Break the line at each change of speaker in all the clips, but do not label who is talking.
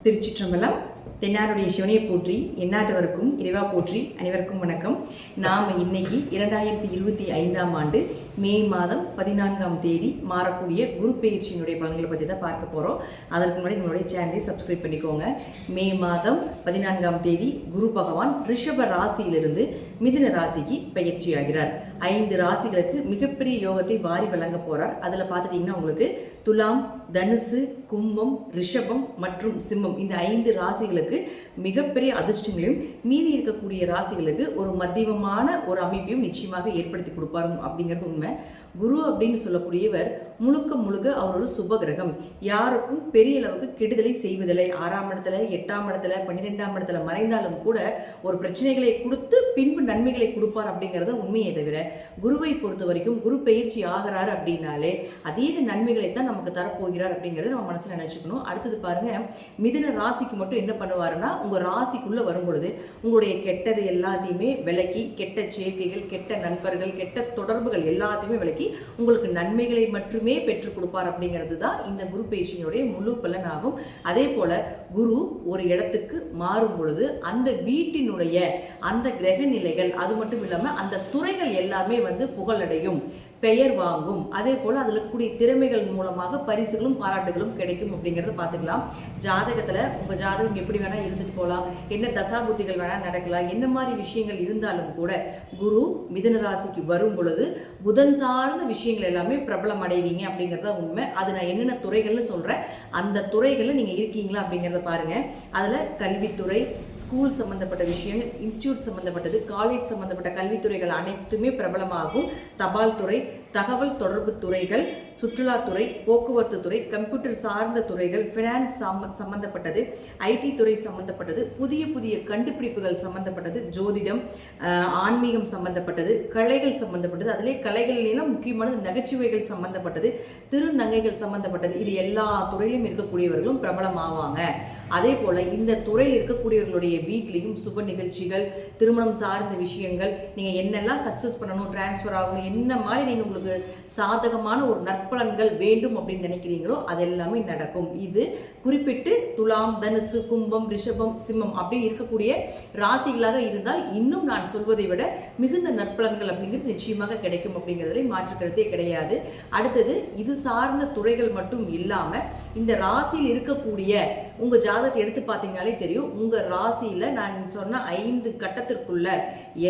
திருச்சிற்றம்பலம். தென்னாருடைய சிவனையை போற்றி எந்நாட்டவருக்கும் இறைவா போற்றி. அனைவருக்கும் வணக்கம். நாம் இன்னைக்கு 2025ஆம் ஆண்டு மே மாதம் 14ஆம் தேதி மாறக்கூடிய குரு பெயர்ச்சியினுடைய பலன்களை பற்றி தான் பார்க்க போகிறோம். அதற்கு முன்னாடி நம்மளுடைய சேனலை சப்ஸ்கிரைப் பண்ணிக்கோங்க. மே மாதம் 14ஆம் தேதி குரு பகவான் ரிஷப ராசியிலிருந்து மிதுன ராசிக்கு பயிற்சி ஆகிறார். 5 ராசிகளுக்கு மிகப்பெரிய யோகத்தை வாரி வழங்க போகிறார். அதில் பார்த்துட்டிங்கன்னா உங்களுக்கு துலாம், தனுசு, கும்பம், ரிஷபம் மற்றும் சிம்மம் இந்த 5 ராசிகளுக்கு மிகப்பெரிய அதிர்ஷ்டங்களையும், மீதி இருக்கக்கூடிய ராசிகளுக்கு ஒரு மத்தியமமான ஒரு அமைப்பையும் நிச்சயமாக ஏற்படுத்தி கொடுப்பாரு அப்படிங்கிறது உண்மை. குரு அப்படின்னு சொல்லக்கூடியவர் முழுக்க முழுக்க அவர் ஒரு சுப கிரகம். யாருக்கும் பெரிய அளவுக்கு கெடுதலை செய்வதில்லை. 6ஆம் இடத்துல, 8ஆம் இடத்துல, 12ஆம் இடத்துல மறைந்தாலும் கூட ஒரு பிரச்சனைகளை கொடுத்து பின்பு நன்மைகளை கொடுப்பார் அப்படிங்கிறத உண்மையை தவிர, குருவை பொறுத்த வரைக்கும் குரு பயிற்சி ஆகிறாரு அப்படின்னாலே அதீத நன்மைகளை தான் நமக்கு தரப்போகிறார் அப்படிங்கிறத நம்ம மனசுல நினைச்சுக்கணும். அடுத்தது பாருங்க, மிதுன ராசிக்கு மட்டும் என்ன பண்ணுவாருன்னா, உங்க ராசிக்குள்ள வரும் பொழுது உங்களுடைய கெட்டது எல்லாத்தையுமே விலக்கி, கெட்ட சேர்க்கைகள், கெட்ட நண்பர்கள், கெட்ட தொடர்புகள் எல்லாத்தையுமே விலக்கி உங்களுக்கு நன்மைகளை மட்டுமே பெற்றுக் கொடுப்பார் அப்படிங்கிறது தான் இந்த குரு பயிற்சியினுடைய முழு பலன் ஆகும். அதே போல குரு ஒரு இடத்துக்கு மாறும் பொழுது அந்த வீட்டினுடைய அந்த கிரக நிலைகள், அது மட்டும் இல்லாம அந்த துறைகள் எல்லாமே புகழடையும், பெயர் வாங்கும். அதே போல் அதில் இருக்கக்கூடிய திறமைகள் மூலமாக பரிசுகளும் பாராட்டுகளும் கிடைக்கும் அப்படிங்கிறத பார்த்துக்கலாம். ஜாதகத்தில் உங்கள் ஜாதகம் எப்படி வேணால் இருந்துட்டு போகலாம், என்ன தசாபுத்திகள் வேணால் நடக்கலாம், என்ன மாதிரி விஷயங்கள் இருந்தாலும் கூட குரு மிதுன ராசிக்கு வரும் பொழுது புதன் சார்ந்த விஷயங்கள் எல்லாமே பிரபலம் அடைவீங்க அப்படிங்கிறத உண்மை. அது நான் என்னென்ன துறைகள்னு சொல்கிறேன், அந்த துறைகளில் நீங்கள் இருக்கீங்களா அப்படிங்கிறத பாருங்கள். அதில் கல்வித்துறை, ஸ்கூல் சம்மந்தப்பட்ட விஷயங்கள், இன்ஸ்டியூட் சம்மந்தப்பட்டது, காலேஜ் சம்மந்தப்பட்ட கல்வித்துறைகள் அனைத்துமே பிரபலமாகும். தபால் துறை, தகவல் தொடர்பு துறைகள், சுற்றுலாத்துறை, போக்குவரத்து துறை, கம்ப்யூட்டர் சார்ந்த துறைகள், ஃபினான்ஸ் சம்பந்தப்பட்டது, ஐடி துறை சம்பந்தப்பட்டது, புதிய புதிய கண்டுபிடிப்புகள் சம்பந்தப்பட்டது, ஜோதிடம், ஆன்மீகம் சம்பந்தப்பட்டது, கலைகள் சம்பந்தப்பட்டது, அதிலே கலைகளிலும் முக்கியமானது நகைச்சுவைகள் சம்பந்தப்பட்டது, திருநங்கைகள் சம்பந்தப்பட்டது. இது எல்லா துறையிலும் இருக்கக்கூடியவர்களும் பிரபலம் ஆவாங்க. அதே போல இந்த துறையில் இருக்கக்கூடியவர்களுடைய வீட்லேயும் சுப நிகழ்ச்சிகள், திருமணம் சார்ந்த விஷயங்கள், நீங்கள் என்னெல்லாம் சக்ஸஸ் பண்ணணும், டிரான்ஸ்ஃபர் ஆகணும், என்ன மாதிரி நீங்கள் உங்களுக்கு சாதகமான ஒரு நற்பலன்கள் வேண்டும் அப்படின்னு நினைக்கிறீங்களோ அது எல்லாமே நடக்கும். இது குறிப்பிட்டு துலாம், தனுசு, கும்பம், ரிஷபம், சிம்மம் அப்படின்னு இருக்கக்கூடிய ராசிகளாக இருந்தால் இன்னும் நான் சொல்வதை விட மிகுந்த நற்பலன்கள் அப்படிங்கிறது நிச்சயமாக கிடைக்கும் அப்படிங்கிறதுல மாற்றுக்கிறதே கிடையாது. அடுத்தது, இது சார்ந்த துறைகள் மட்டும் இல்லாம இந்த ராசியில் இருக்கக்கூடிய உங்க ஜாதகத்தை எடுத்து பார்த்தீங்கன்னாலே தெரியும். உங்க ராசியில நான் சொன்ன 5 கட்டத்திற்குள்ள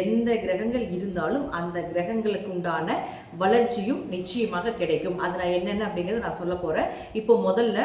எந்த கிரகங்கள் இருந்தாலும் அந்த கிரகங்களுக்கு உண்டான வளர்ச்சியும் நிச்சயமாக கிடைக்கும். அது நான் என்னென்ன அப்படிங்கிறத நான் சொல்ல போறேன். இப்போ முதல்ல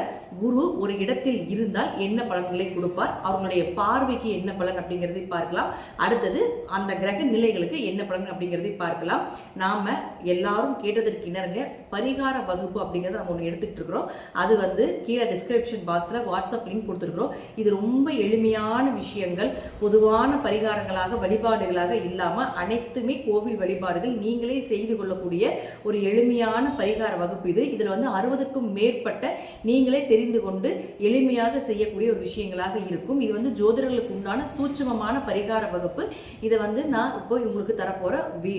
குரு ஒரு இடத்தில் இருந்தால் என்ன பலன்களை கொடுப்பார், அவர்களுடைய பார்வைக்கு என்ன பலன் அப்படிங்கிறதை பார்க்கலாம். அடுத்தது அந்த கிரக நிலைகளுக்கு என்ன பலன் அப்படிங்கிறதை பார்க்கலாம். நாம எல்லாரும் கேட்டதற்கு இணங்க பரிகார வகுப்பு அப்படிங்கிறத நம்ம ஒன்று எடுத்துக்கிட்டு இருக்கிறோம். அது கீழே டிஸ்கிரிப்ஷன் பாக்ஸ்ல வாட்ஸ்அப் லிங்க் கொடுத்துருக்குறோம். இது ரொம்ப எளிமையான விஷயங்கள், பொதுவான பரிகாரங்களாக, வழிபாடுகளாக இல்லாம அனைத்துமே கோவில் வழிபாடுகள், நீங்களே செய்து கொள்ளக்கூடிய ஒரு எளிமையான பரிகார வகுப்பு இது. இதுல 60க்கும் மேற்பட்ட நீங்களே தெரிந்து கொண்டு எளிமையாக செய்யக்கூடிய ஒரு விஷயங்களாக இருக்கும். இது ஜோதிடர்களுக்கு உண்டான சூட்சமமான பரிகார வகுப்பு. இதை நான் இப்போ உங்களுக்கு தரப்போற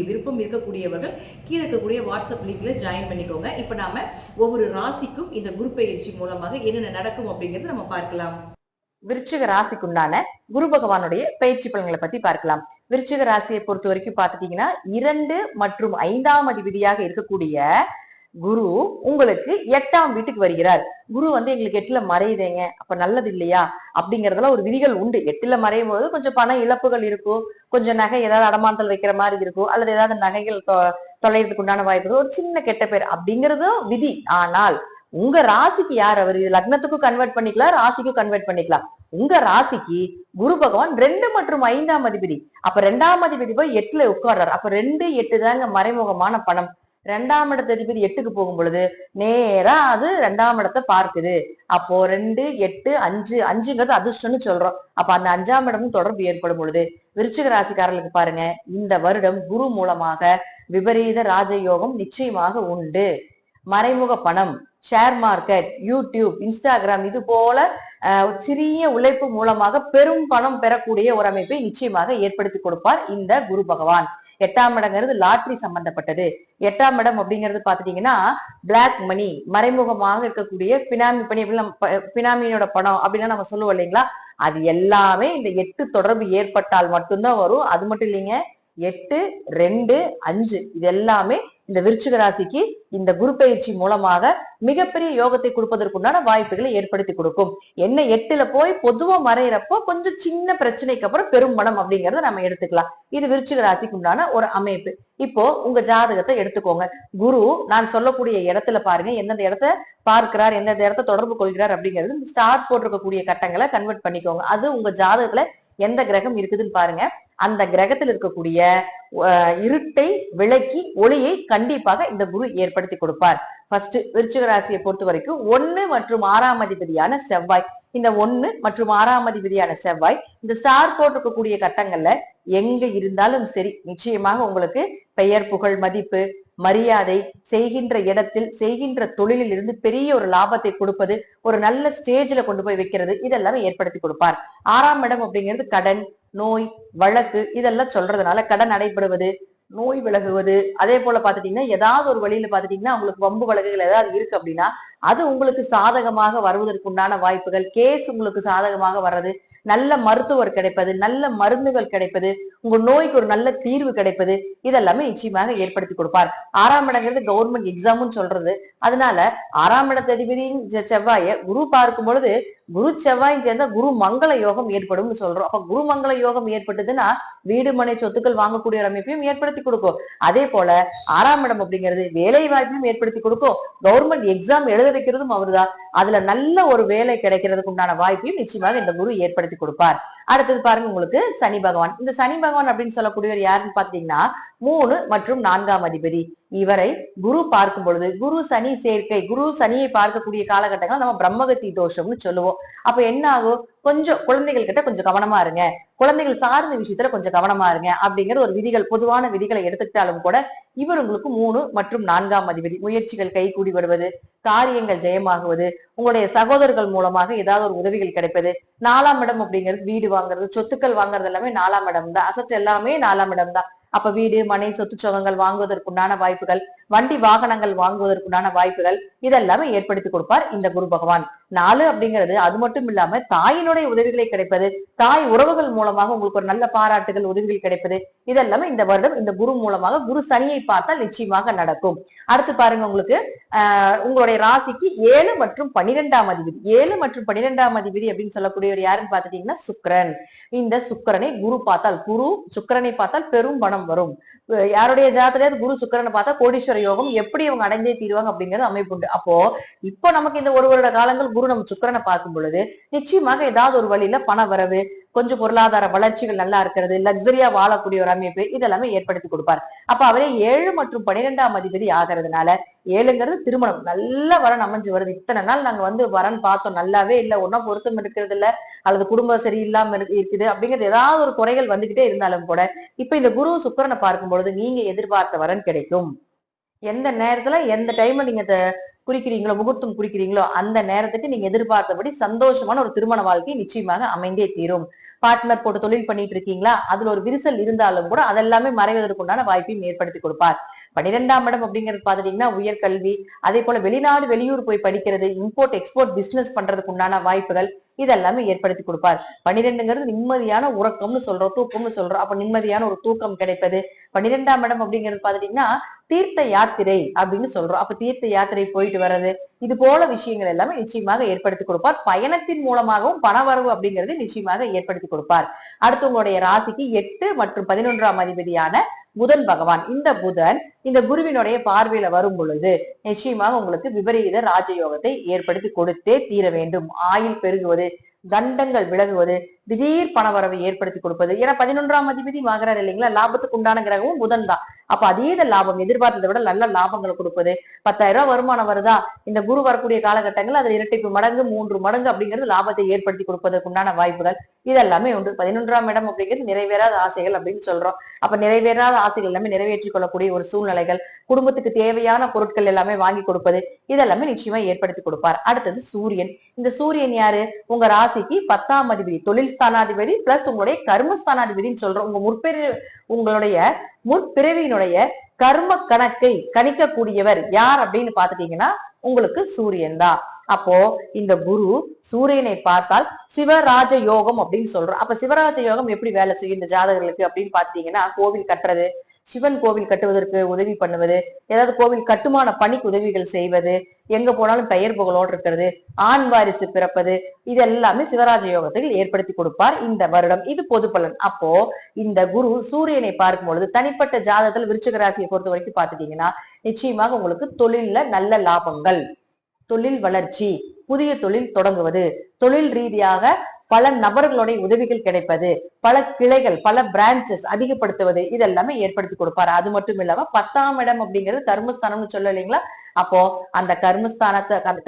விருப்பம் இருக்கக்கூடியவர்கள் கீழே இருக்கக்கூடிய வாட்ஸ்அப் லிங்க்ல ஜாயின் பண்ணிக்கோங்க. இப்போ நாம ஒவ்வொரு ராசிக்கும் இந்த குரு பயிற்சி மூலமாக என்னென்ன நடக்கும் அப்படிங்கறத நம்ம பார்க்கலாம்.
விருச்சிக ராசிக்குண்டான குரு பகவானுடைய பயிற்சி பலன்களை பத்தி பார்க்கலாம். விருச்சிக ராசியை பொறுத்த வரைக்கும் பாத்துட்டீங்கன்னா 2 மற்றும் 5ஆம் அதிபதியாக இருக்கக்கூடிய குரு உங்களுக்கு 8ஆம் வீட்டுக்கு வருகிறார். குரு எங்களுக்கு 8ல மறையுதேங்க, அப்ப நல்லது இல்லையா அப்படிங்கறதுல ஒரு விதிகள் உண்டு. 8ல மறையும் போது கொஞ்சம் பண இழப்புகள் இருக்கும், கொஞ்சம் நகை ஏதாவது அடமானத்தில் வைக்கிற மாதிரி இருக்கும், அல்லது ஏதாவது நகைகள் தொலைறதுக்கு உண்டான வாய்ப்பு, ஒரு சின்ன கெட்ட பேர் அப்படிங்கறதும் விதி. ஆனால் உங்க ராசிக்கு யார் அவர், லக்னத்துக்கும் கன்வெர்ட் பண்ணிக்கலாம், ராசிக்கும் கன்வெர்ட் பண்ணிக்கலாம். உங்க ராசிக்கு குரு பகவான் 2 மற்றும் 5ஆம் அதிபதி. அப்ப 2ஆம் அதிபதி போய் 8ல உட்கார்றாரு. அப்ப 2, 8 தாங்க மறைமுகமான பணம். 2ஆம் இடத்து அதிபதி 8க்கு போகும் பொழுது நேரா அது 2ஆம் இடத்தை பார்க்குது. அப்போ 2, 8, 5, 5ங்கிறது அதிர்ஷ்டம்னு சொல்றோம். அப்ப அந்த 5ஆம் இடமும் தொடர்பு ஏற்படும் பொழுது விருச்சிக ராசிக்காரர்களுக்கு பாருங்க, இந்த வருடம் குரு மூலமாக விபரீத ராஜயோகம் நிச்சயமாக உண்டு. மறைமுக பணம், ஷேர் மார்க்கெட், யூடியூப், இன்ஸ்டாகிராம், இது போல சிறிய உழைப்பு மூலமாக பெரும் பணம் பெறக்கூடிய ஒரு அமைப்பை நிச்சயமாக ஏற்படுத்தி கொடுப்பார் இந்த குரு பகவான். 8ஆம் இடங்கிறது லாட்ரி சம்பந்தப்பட்டது. 8ஆம் இடம் அப்படிங்கிறது பாத்துட்டீங்கன்னா பிளாக் மணி, மறைமுகமாக இருக்கக்கூடிய பினாமி பணி, பினாமியோட பணம் அப்படின்னு நம்ம சொல்லுவோம் இல்லைங்களா, அது எல்லாமே இந்த 8 தொடர்பு ஏற்பட்டால் மட்டும்தான் வரும். அது மட்டும் இல்லைங்க, 8, 2, 5 இது எல்லாமே இந்த விருச்சிக ராசிக்கு இந்த குரு பயிற்சி மூலமாக மிகப்பெரிய யோகத்தை கொடுப்பதற்குண்டான வாய்ப்புகளை ஏற்படுத்தி கொடுக்கும். என்ன 8ல போய் பொதுவா மறையிறப்போ கொஞ்சம் சின்ன பிரச்சனைக்கு அப்புறம் பெரும் பணம் அப்படிங்கறத நம்ம எடுத்துக்கலாம். இது விருச்சிக ராசிக்கு உண்டான ஒரு அமைப்பு. இப்போ உங்க ஜாதகத்தை எடுத்துக்கோங்க. குரு நான் சொல்லக்கூடிய இடத்துல பாருங்க, எந்தெந்த இடத்த பார்க்கிறார், எந்தெந்த இடத்த தொடர்பு கொள்கிறார் அப்படிங்கிறது இந்த ஸ்டார் போட்டிருக்கக்கூடிய கட்டங்களை கன்வெர்ட் பண்ணிக்கோங்க. அது உங்க ஜாதகத்துல எந்த கிரகம் இருக்குதுன்னு பாருங்க. அந்த கிரகத்தில் இருக்கக்கூடிய இருட்டை விளக்கி ஒளியை கண்டிப்பாக இந்த குரு ஏற்படுத்தி கொடுப்பார். ஃபர்ஸ்ட் விருச்சிக ராசியை பொறுத்த வரைக்கும் 1 மற்றும் 6ஆம் அதிபதியான செவ்வாய், இந்த 1 மற்றும் 6ஆம் அதிபதியான செவ்வாய் இந்த ஸ்டார் போட்டிருக்கக்கூடிய கட்டங்கள்ல எங்க இருந்தாலும் சரி, நிச்சயமாக உங்களுக்கு பெயர், புகழ், மதிப்பு, மரியாதை, செய்கின்ற இடத்தில் செய்கின்ற தொழிலில் இருந்து பெரிய ஒரு லாபத்தை கொடுப்பது, ஒரு நல்ல ஸ்டேஜ்ல கொண்டு போய் வைக்கிறது, இதெல்லாமே ஏற்படுத்தி கொடுப்பார். 6ஆம் இடம் அப்படிங்கிறது கடன், நோய், வழக்கு இதெல்லாம் சொல்றதுனால கடன் அடைபடுவது, நோய் விலகுவது, அதே போல பாத்துட்டீங்கன்னா ஏதாவது ஒரு வழியில பாத்துட்டீங்கன்னா உங்களுக்கு வம்பு வழக்குகள் ஏதாவது இருக்கு அப்படின்னா அது உங்களுக்கு சாதகமாக வருவதற்குண்டான வாய்ப்புகள், கேஸ் உங்களுக்கு சாதகமாக வர்றது, நல்ல மருத்துவர் கிடைப்பது, நல்ல மருந்துகள் கிடைப்பது, உங்க நோய்க்கு ஒரு நல்ல தீர்வு கிடைப்பது, இதெல்லாமே நிச்சயமாக ஏற்படுத்தி கொடுப்பார். 6ஆம் இடங்கிறது கவர்மெண்ட் எக்ஸாம்னு சொல்றது. அதனால 6ஆம் இடத்த அதிபதியின் செவ்வாயை குரு பார்க்கும் பொழுது குரு செவ்வாயும் சேர்ந்தா குரு மங்கள யோகம் ஏற்படும் சொல்றோம். அப்ப குரு மங்கள யோகம் ஏற்பட்டதுன்னா வீடு மனை சொத்துக்கள் வாங்கக்கூடிய ஒரு அமைப்பையும் ஏற்படுத்தி கொடுக்கும். அதே போல 6ஆம் இடம் அப்படிங்கிறது வேலை வாய்ப்பையும் ஏற்படுத்தி கொடுக்கும். கவர்மெண்ட் எக்ஸாம் எழுத வைக்கிறதும் அவருதான். அதுல நல்ல ஒரு வேலை கிடைக்கிறதுக்கு உண்டான வாய்ப்பையும் நிச்சயமாக இந்த குரு ஏற்படுத்தி கொடுப்பார். அடுத்தது பாருங்க, உங்களுக்கு சனி பகவான். இந்த சனி பகவான் அப்படின்னு சொல்லக்கூடியவர் யாருன்னு பாத்தீங்கன்னா 3 மற்றும் 4ஆம் அதிபதி. இவரை குரு பார்க்கும் பொழுது குரு சனி சேர்க்கை, குரு சனியை பார்க்கக்கூடிய காலகட்டங்கள் நம்ம பிரம்மகத்தி தோஷம்னு சொல்லுவோம். அப்ப என்ன ஆகும், கொஞ்சம் குழந்தைகள் கிட்ட கொஞ்சம் கவனமா இருங்க, குழந்தைகள் சார்ந்த விஷயத்துல கொஞ்சம் கவனமா இருங்க அப்படிங்கிற ஒரு விதிகள், பொதுவான விதிகளை எடுத்துக்கிட்டாலும் கூட இவர் உங்களுக்கு 3 மற்றும் 4ஆம் அதிபதி. முயற்சிகள் கைகூடி வருவது, காரியங்கள் ஜெயமாகுவது, உங்களுடைய சகோதரர்கள் மூலமாக ஏதாவது ஒரு உதவிகள் கிடைப்பது. 4ஆம் இடம் அப்படிங்கிறது வீடு வாங்குறது, சொத்துக்கள் வாங்குறது எல்லாமே 4ஆம் இடம் தான். அசட் எல்லாமே 4ஆம் இடம் தான். அப்ப வீடு, மனை, சொத்து சுகங்கள் வாங்குவதற்குண்டான வாய்ப்புகள், வண்டி வாகனங்கள் வாங்குவதற்குண்டான வாய்ப்புகள் இதெல்லாமே ஏற்படுத்தி கொடுப்பார் இந்த குரு பகவான். 4 அப்படிங்கிறது அது மட்டும் இல்லாம தாயினுடைய உதவிகளை கிடைப்பது, தாய் உறவுகள் மூலமாக உங்களுக்கு ஒரு நல்ல பாராட்டுகள், உதவிகள் கிடைப்பது, இதெல்லாமே இந்த வருடம் இந்த குரு மூலமாக குரு சனியை பார்த்தால் நிச்சயமாக நடக்கும். அடுத்து பாருங்க, உங்களுக்கு உங்களுடைய ராசிக்கு 7 மற்றும் 12ஆம் அதிபதி. 7 மற்றும் 12ஆம் அதிபதி அப்படின்னு சொல்லக்கூடியவர் யாருன்னு பாத்துட்டீங்கன்னா சுக்கிரன். இந்த சுக்கிரனை குரு பார்த்தால், குரு சுக்கிரனை பார்த்தால் பெரும் பணம் வரும். யாருடைய ஜாதகத்துல குரு சுக்கிரனை பார்த்தா கோடீஸ்வர யோகம் எப்படி இவங்க அடைந்தே தீருவாங்க அப்படிங்கிறது அமைப்பு உண்டு. அப்போ இப்போ நமக்கு இந்த 1 வருட காலங்கள் குரு நம்ம சுக்கிரனை பார்க்கும் பொழுது நிச்சயமாக ஏதாவது ஒரு வழியில பண வரவு, கொஞ்சம் பொருளாதார வளர்ச்சிகள் நல்லா இருக்கிறது, லக்ஸரியா வாழக்கூடிய ஒரு அமைப்பு இதெல்லாமே ஏற்படுத்தி கொடுப்பார். அப்ப அவரே 7 மற்றும் 12ஆம் அதிபதி ஆகிறதுனால 7ங்கிறது திருமணம், நல்ல வரன் அமைஞ்சு வருது. இத்தனை நாள் நாங்க வரன் பார்த்தோம், நல்லாவே இல்லை, ஒன்னா பொருத்தம் இருக்கிறது இல்ல, அல்லது குடும்பம் சரியில்லாம இருக்குது அப்படிங்கிறது ஏதாவது ஒரு குறைகள் வந்துகிட்டே இருந்தாலும் கூட இப்ப இந்த குரு சுக்கிரனை பார்க்கும் பொழுது நீங்க எதிர்பார்த்த வரன் கிடைக்கும். எந்த நேரத்துல எந்த டைம்ல நீங்க குறிக்கிறீங்களோ, முகூர்த்தம் குறிக்கிறீங்களோ அந்த நேரத்துக்கு நீங்க எதிர்பார்த்தபடி சந்தோஷமான ஒரு திருமண வாழ்க்கை நிச்சயமாக அமைந்தே தீரும். பார்ட்னர் போட்டு தொழில் பண்ணிட்டு இருக்கீங்களா, அதுல ஒரு விரிசல் இருந்தாலும் கூட அதெல்லாமே மறைவதற்குண்டான வாய்ப்பையும் ஏற்படுத்தி கொடுப்பார். 12ஆம் இடம் அப்படிங்கிறது பாத்துட்டீங்கன்னா உயர்கல்வி, அதே போல வெளிநாடு வெளியூர் போய் படிக்கிறது, இம்போர்ட் எக்ஸ்போர்ட் பிசினஸ் பண்றதுக்கு உண்டான வாய்ப்புகள் இதெல்லாமே ஏற்படுத்தி கொடுப்பார். 12ங்கிறது நிம்மதியான உறக்கம்னு சொல்றோம், தூக்கம்னு சொல்றோம். அப்ப நிம்மதியான ஒரு தூக்கம் கிடைப்பது. 12ஆம் இடம் அப்படிங்கிறது பாத்துட்டீங்கன்னா தீர்த்த யாத்திரை அப்படின்னு சொல்றோம். அப்ப தீர்த்த யாத்திரை போயிட்டு வர்றது, இது போல விஷயங்கள் எல்லாமே நிச்சயமாக ஏற்படுத்தி கொடுப்பார். பயணத்தின் மூலமாகவும் பணவரவு அப்படிங்கிறது நிச்சயமாக ஏற்படுத்தி கொடுப்பார். அடுத்து உங்களுடைய ராசிக்கு 8 மற்றும் 11ஆம் அதிபதியான புதன் பகவான். இந்த புதன் இந்த குருவினுடைய பார்வையில வரும் பொழுது நிச்சயமாக உங்களுக்கு விபரீத ராஜயோகத்தை ஏற்படுத்தி கொடுத்தே தீர வேண்டும். ஆயுள் பெருகுவது, தண்டங்கள் விலகுவது, திடீர் பணவரவை ஏற்படுத்தி கொடுப்பது. ஏன்னா 11ஆம் அதிபதி ஆகிறார் இல்லைங்களா, லாபத்துக்கு உண்டான கிரகமும் புதன் தான். அப்ப அதீத லாபம், எதிர்பார்த்ததை விட நல்ல லாபங்களை கொடுப்பது. 10,000 ரூபாய் வருமானம் வருதா, இந்த குரு வரக்கூடிய காலகட்டங்கள் அதுல இரட்டிப்பு மடங்கு 3 மடங்கு அப்படிங்கிறது லாபத்தை ஏற்படுத்தி கொடுப்பதற்கு உண்டான வாய்ப்புகள் இதெல்லாமே உண்டு. 11ஆம் இடம் அப்படிங்கிறது நிறைவேறாத ஆசைகள் அப்படின்னு சொல்றோம். அப்ப நிறைவேறாத ஆசைகள் எல்லாமே நிறைவேற்றிக் கொள்ளக்கூடிய ஒரு சூழ்நிலைகள், குடும்பத்துக்கு தேவையான பொருட்கள் எல்லாமே வாங்கி கொடுப்பது இதெல்லாமே நிச்சயமா ஏற்படுத்தி கொடுப்பார். அடுத்தது சூரியன். இந்த சூரியன் யாரு, உங்க ராசிக்கு 10ஆம் அதிபதி, தொழில் ஸ்தானாதிபதி பிளஸ் உங்களுடைய கர்மஸ்தானாதிபதினு சொல்றோம். உங்களுடைய முற்பிறவியினுடைய கர்ம கணக்கை கணிக்கக்கூடியவர் யார் அப்படின்னு பாத்துட்டீங்கன்னா உங்களுக்கு சூரியன் தான். அப்போ இந்த குரு சூரியனை பார்த்தால் சிவராஜ யோகம் அப்படின்னு சொல்றோம். அப்ப சிவராஜ யோகம் எப்படி வேலை செய்யும் இந்த ஜாதகர்களுக்கு அப்படின்னு பாத்துட்டீங்கன்னா, கோவில் கட்டுறது, சிவன் கோவில் கட்டுவதற்கு உதவி பண்ணுவது, ஏதாவது கோவில் கட்டுமான பணிக்கு உதவிகள் செய்வது, எங்க போனாலும் பெயர் புகழோடு இருக்கிறது, ஆண் வாரிசு பிறப்பது, இது எல்லாமே சிவராஜ யோகத்தில் ஏற்படுத்தி கொடுப்பார் இந்த வருடம். இது பொது பலன். அப்போ இந்த குரு சூரியனை பார்க்கும் பொழுது தனிப்பட்ட ஜாதகத்தில் விருச்சிக ராசியை பொறுத்த வரைக்கும் பாத்துட்டீங்கன்னா, நிச்சயமாக உங்களுக்கு தொழில்ல நல்ல லாபங்கள், தொழில் வளர்ச்சி, புதிய தொழில் தொடங்குவது, தொழில் ரீதியாக பல நபர்களுடைய உதவிகள் கிடைப்பது, பல கிளைகள், பல பிரான்சஸ் அதிகப்படுத்துவது இதெல்லாமே ஏற்படுத்தி கொடுப்பாரு. அது மட்டும் இல்லாம 10ஆம் இடம் அப்படிங்கிறது கர்மஸ்தானம்னு சொல்ல இல்லைங்களா, அப்போ அந்த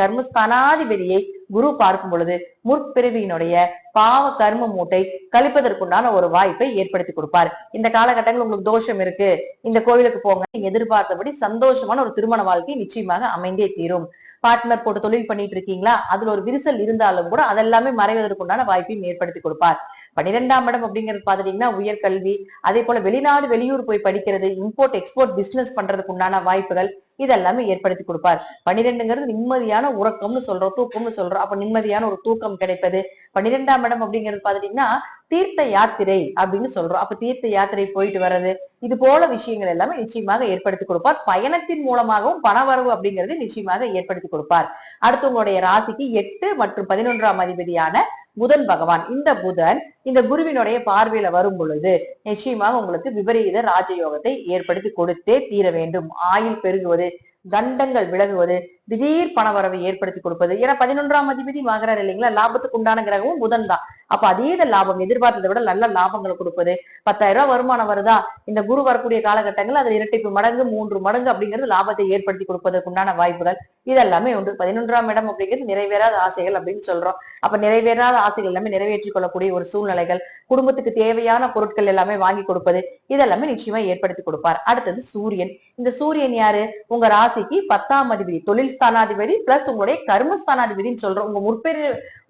கர்மஸ்தானாதிபதியை குரு பார்க்கும் பொழுது முற்பிறவியினுடைய பாவ கர்ம மூட்டை கழிப்பதற்குண்டான ஒரு வாய்ப்பை ஏற்படுத்தி கொடுப்பார். இந்த காலகட்டங்கள் உங்களுக்கு தோஷம் இருக்கு, இந்த கோயிலுக்கு போங்க, நீங்க எதிர்பார்த்தபடி சந்தோஷமான ஒரு திருமண வாழ்க்கை நிச்சயமாக அமைந்தே தீரும். பார்ட்னர் போட்டு தொழில் பண்ணிட்டு இருக்கீங்களா, அதுல ஒரு விரிசல் இருந்தாலும் கூட அதெல்லாமே மறைவதற்குண்டான வாய்ப்பையும் ஏற்படுத்தி கொடுப்பார். 12ஆம் இடம் அப்படிங்கிறது பாத்துட்டீங்கன்னா உயர்கல்வி, அதே போல வெளிநாடு வெளியூர் போய் படிக்கிறது, இம்போர்ட் எக்ஸ்போர்ட் பிசினஸ் பண்றதுக்கு உண்டான வாய்ப்புகள் இதெல்லாமே ஏற்படுத்தி கொடுப்பார். 12ங்கிறது நிம்மதியான உறக்கம்னு சொல்றோம், தூக்கம்னு சொல்றோம். அப்ப நிம்மதியான ஒரு தூக்கம் கிடைப்பது. 12ஆம் இடம் அப்படிங்கிறது பாத்துட்டீங்கன்னா தீர்த்த யாத்திரை அப்படின்னு சொல்றோம். அப்ப தீர்த்த யாத்திரை போயிட்டு வர்றது, இது போல விஷயங்கள் எல்லாமே நிச்சயமாக ஏற்படுத்தி கொடுப்பார். பயணத்தின் மூலமாகவும் பணவரவு அப்படிங்கிறது நிச்சயமாக ஏற்படுத்தி கொடுப்பார். அடுத்து உங்களுடைய ராசிக்கு 8 மற்றும் 11ஆம் அதிபதியான புதன் பகவான், இந்த புதன் இந்த குருவினுடைய பார்வையில வரும் பொழுது நிச்சயமாக உங்களுக்கு விபரீத ராஜயோகத்தை ஏற்படுத்தி கொடுத்தே தீர வேண்டும். ஆயுள் பெருகுவது, தண்டங்கள் விலகுவது, திடீர் பணவரவை ஏற்படுத்தி கொடுப்பது. ஏன்னா 11ஆம் அதிபதி ஆகிறார் இல்லைங்களா, லாபத்துக்கு உண்டான கிரகமும் புதன் தான். அப்ப அதீத லாபம், எதிர்பார்த்ததை விட நல்ல லாபங்களை கொடுப்பது. 10,000 ரூபாய் வருமானம் வருதா, இந்த குரு வரக்கூடிய காலகட்டங்கள் அதுல இரட்டிப்பு மடங்கு 3 மடங்கு அப்படிங்கிறது லாபத்தை ஏற்படுத்தி கொடுப்பதற்கு உண்டான வாய்ப்புகள் இதெல்லாமே உண்டு. 11ஆம் இடம் அப்படிங்கிறது நிறைவேறாத ஆசைகள் அப்படின்னு சொல்றோம். அப்ப நிறைவேறாத ஆசைகள் எல்லாமே நிறைவேற்றிக் கொள்ளக்கூடிய ஒரு சூழ்நிலைகள், குடும்பத்துக்கு தேவையான பொருட்கள் எல்லாமே வாங்கி கொடுப்பது இதெல்லாமே நிச்சயமா ஏற்படுத்தி கொடுப்பார். அடுத்தது சூரியன். இந்த சூரியன் யாரு, உங்க ராசிக்கு 10ஆம் அதிபதி, தொழில் ஸ்தானாதிபதி பிளஸ் உங்களுடைய கர்மஸ்தானாதிபதினு சொல்றோம்.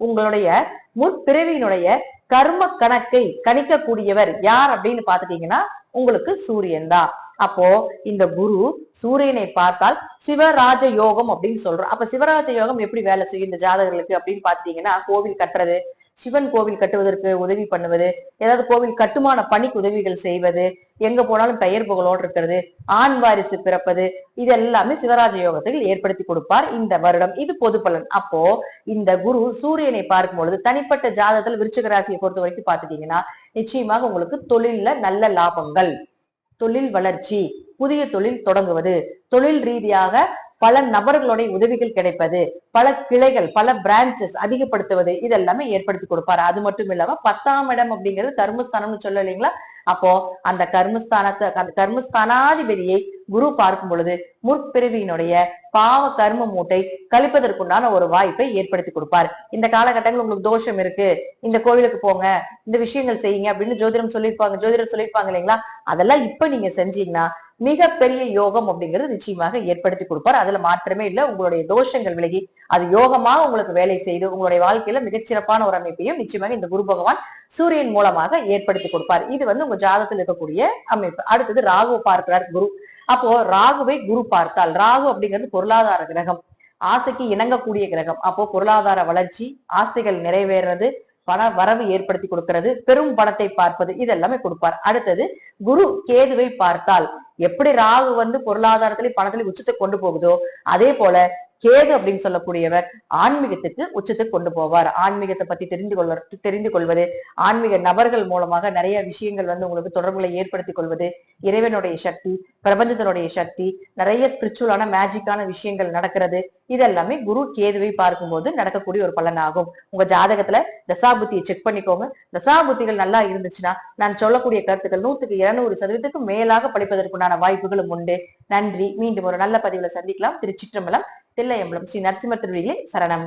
உங்களுடைய முற்பிறவியினுடைய கர்ம கணக்கை கணிக்கக்கூடியவர் யார் அப்படின்னு பாத்துட்டீங்கன்னா உங்களுக்கு சூரியன் தான். அப்போ இந்த குரு சூரியனை பார்த்தால் சிவராஜ யோகம் அப்படின்னு சொல்றோம். அப்ப சிவராஜ யோகம் எப்படி வேலை செய்யும் இந்த ஜாதகர்களுக்கு அப்படின்னு பாத்துட்டீங்கன்னா, கோவில் கட்டுறது, சிவன் கோவில் கட்டுவதற்கு உதவி பண்ணுவது, ஏதாவது கோவில் கட்டுமான பணிக்கு உதவிகள் செய்வது, எங்க போனாலும் பெயர் புகழோடு இருக்கிறது, ஆண் வாரிசு பிறப்பது, இது எல்லாமே சிவராஜ யோகத்தில் ஏற்படுத்தி கொடுப்பார் இந்த வருடம். இது பொது பலன். அப்போ இந்த குரு சூரியனை பார்க்கும் பொழுது தனிப்பட்ட ஜாதகத்தில் விருச்சிக ராசியை பொறுத்த வரைக்கும் பாத்துட்டீங்கன்னா, நிச்சயமாக உங்களுக்கு தொழில்ல நல்ல லாபங்கள், தொழில் வளர்ச்சி, புதிய தொழில் தொடங்குவது, தொழில் ரீதியாக பல நபர்களுடைய உதவிகள் கிடைப்பது, பல கிளைகள், பல பிரான்சஸ் அதிகப்படுத்துவது இதெல்லாமே ஏற்படுத்தி கொடுப்பாரு. அது மட்டும் இல்லாம 10ஆம் இடம் அப்படிங்கிறது கர்மஸ்தானம்னு சொல்ல இல்லைங்களா, அப்போ அந்த கர்மஸ்தானாதிபதியை குரு பார்க்கும் பொழுது முற்பிறவியினுடைய பாவ கர்ம மூட்டை கழிப்பதற்குண்டான ஒரு வாய்ப்பை ஏற்படுத்தி கொடுப்பார். இந்த காலகட்டங்கள் உங்களுக்கு தோஷம் இருக்கு, இந்த கோவிலுக்கு போங்க, இந்த விஷயங்கள் செய்யுங்க அப்படின்னு ஜோதிடர் சொல்லியிருப்பாங்க இல்லைங்களா, அதெல்லாம் இப்ப நீங்க செஞ்சீங்கன்னா மிகப்பெரிய யோகம் அப்படிங்கிறது நிச்சயமாக ஏற்படுத்தி கொடுப்பார். அதுல மாற்றமே இல்லை. உங்களுடைய தோஷங்கள் விலகி அது யோகமாக உங்களுக்கு வேலை செய்து உங்களுடைய வாழ்க்கையில மிகச்சிறப்பான ஒரு அமைப்பையும் நிச்சயமாக இந்த குரு பகவான் சூரியன் மூலமாக ஏற்படுத்தி கொடுப்பார். இது உங்க ஜாதகத்தில் இருக்கக்கூடிய அமைப்பு. அடுத்தது ராகு பார்க்கிறார் குரு. அப்போ ராகுவை குரு பார்த்தால், ராகு அப்படிங்கிறது பொருளாதார கிரகம், ஆசைக்கு இணங்கக்கூடிய கிரகம். அப்போ பொருளாதார வளர்ச்சி, ஆசைகள் நிறைவேறது, பண வரவு ஏற்படுத்தி கொடுக்கிறது, பெரும் பணத்தை பார்ப்பது இதெல்லாமே கொடுப்பார். அடுத்தது குரு கேதுவை பார்த்தால், எப்படி ராகு பொருளாதாரத்திலே பணத்திலே உச்சத்தை கொண்டு போகுதோ அதே போல கேது அப்படின்னு சொல்லக்கூடியவர் ஆன்மீகத்துக்கு உச்சத்துக்கு கொண்டு போவார். ஆன்மீகத்தை பத்தி தெரிந்து கொள்வது, ஆன்மீக நபர்கள் மூலமாக நிறைய விஷயங்கள் உங்களுக்கு தொடர்புகளை ஏற்படுத்திக் கொள்வது, இறைவனுடைய சக்தி, பிரபஞ்சத்தினுடைய சக்தி, நிறைய ஸ்பிரிச்சுவலான மேஜிக்கான விஷயங்கள் நடக்கிறது, இதெல்லாமே குரு கேதுவை பார்க்கும்போது நடக்கக்கூடிய ஒரு பலனாகும். உங்க ஜாதகத்துல தசாபுத்தியை செக் பண்ணிக்கோங்க. தசாபுத்திகள் நல்லா இருந்துச்சுன்னா நான் சொல்லக்கூடிய கருத்துக்கள் 100% மேலாக படிப்பதற்குண்டான வாய்ப்புகளும் உண்டு. நன்றி. மீண்டும் ஒரு நல்ல பதிவுல சந்திக்கலாம். திருச்சிற்றம்பலம், தில்லையம்பலம், ஸ்ரீ நரசிம்மர் திருவடிகளே சரணம்.